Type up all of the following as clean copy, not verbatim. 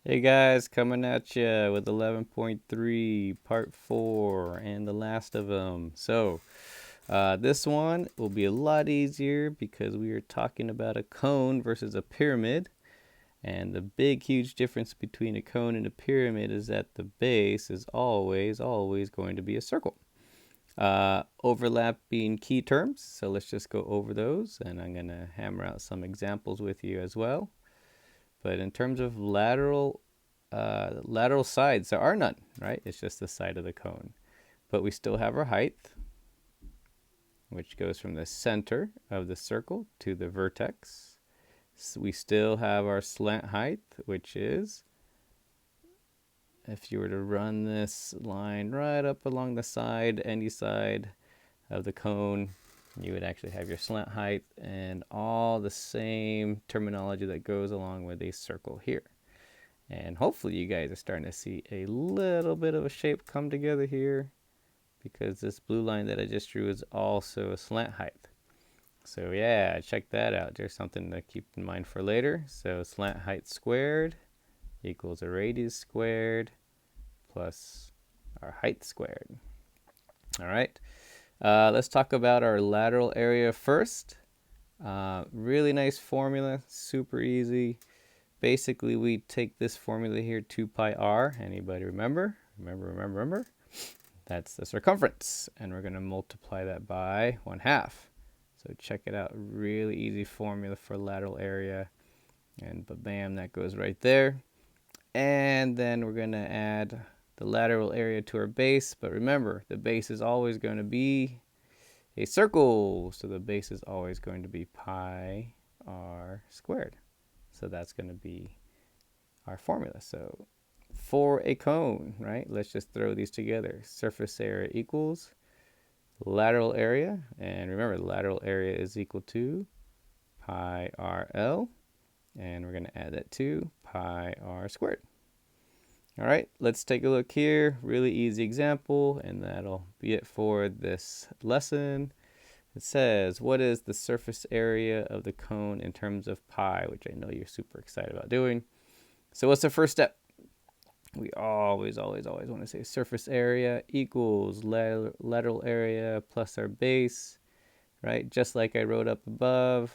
Hey guys, coming at you with 11.3 part 4 and the last of them. This one will be a lot easier because we are talking about a cone versus a pyramid. And the big, huge difference between a cone and a pyramid is that the base is always going to be a circle. Overlapping key terms, so let's just go over those, and I'm going to hammer out some examples with you as well. But in terms of lateral sides, there are none, right? It's just the side of the cone. But we still have our height, which goes from the center of the circle to the vertex. So we still have our slant height, which is, if you were to run this line right up along the side, any side of the cone, you would actually have your slant height and all the same terminology that goes along with a circle here. And hopefully you guys are starting to see a little bit of a shape come together here, because this blue line that I just drew is also a slant height. So yeah, check that out. There's something to keep in mind for later. So slant height squared equals a radius squared plus our height squared. All right, let's talk about our lateral area first. Really nice formula, super easy. Basically, we take this formula here, 2 pi r. Anybody remember? Remember? That's the circumference. And we're going to multiply that by 1/2. So check it out. Really easy formula for lateral area. And bam, that goes right there. And then we're going to add the lateral area to our base. But remember, the base is always going to be a circle. So the base is always going to be pi r squared. So that's going to be our formula. So for a cone, right, let's just throw these together. Surface area equals lateral area. And remember, the lateral area is equal to pi RL. And we're going to add that to pi r squared. All right, let's take a look here. Really easy example, and that'll be it for this lesson. It says, what is the surface area of the cone in terms of pi, which I know you're super excited about doing. So what's the first step? We always want to say surface area equals lateral area plus our base, right? Just like I wrote up above,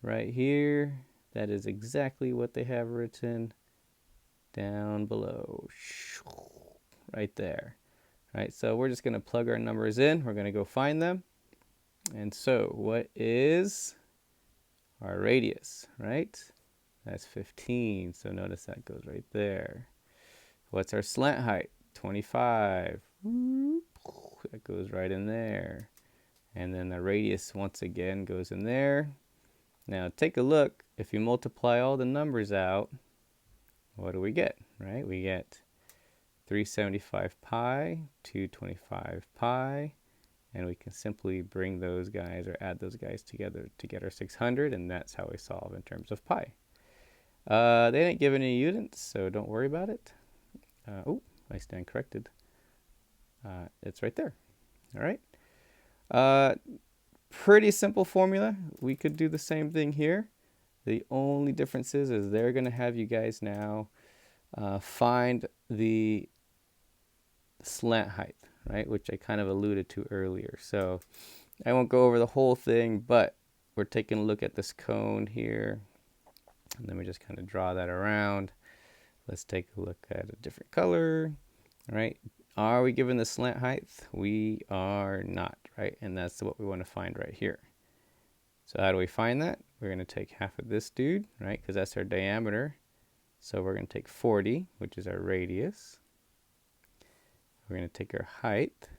right here. That is exactly what they have written down below, right there. Right, so we're just going to plug our numbers in. We're going to go find them. And so what is our radius, right? That's 15. So notice that goes right there. What's our slant height? 25. That goes right in there. And then the radius once again goes in there. Now take a look. If you multiply all the numbers out, what do we get, right? We get 375 pi, 225 pi, and we can simply bring those guys or add those guys together to get our 600, and that's how we solve in terms of pi. They didn't give any units, so don't worry about it. Oh, I stand corrected. It's right there. All right. Pretty simple formula. We could do the same thing here. The only difference is they're going to have you guys now find the slant height, right? Which I kind of alluded to earlier. So I won't go over the whole thing, but we're taking a look at this cone here. And let me just kind of draw that around. Let's take a look at a different color, right? Are we given the slant height? We are not, right? And that's what we want to find right here. So how do we find that? We're going to take half of this dude, right? Because that's our diameter. So we're going to take 40, which is our radius. We're going to take our height,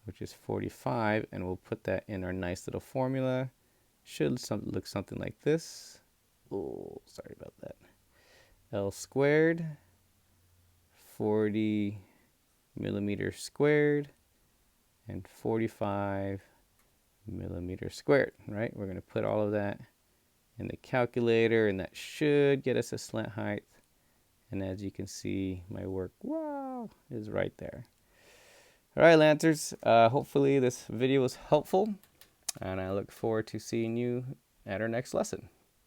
which is 45, and we'll put that in our nice little formula. Should look something like this. Oh, sorry about that. L squared, 40 millimeters squared, and 45 millimeters squared, right? We're going to put all of that in the calculator, and that should get us a slant height. And as you can see, my work, wow, is right there. All right, Lancers, hopefully this video was helpful, and I look forward to seeing you at our next lesson.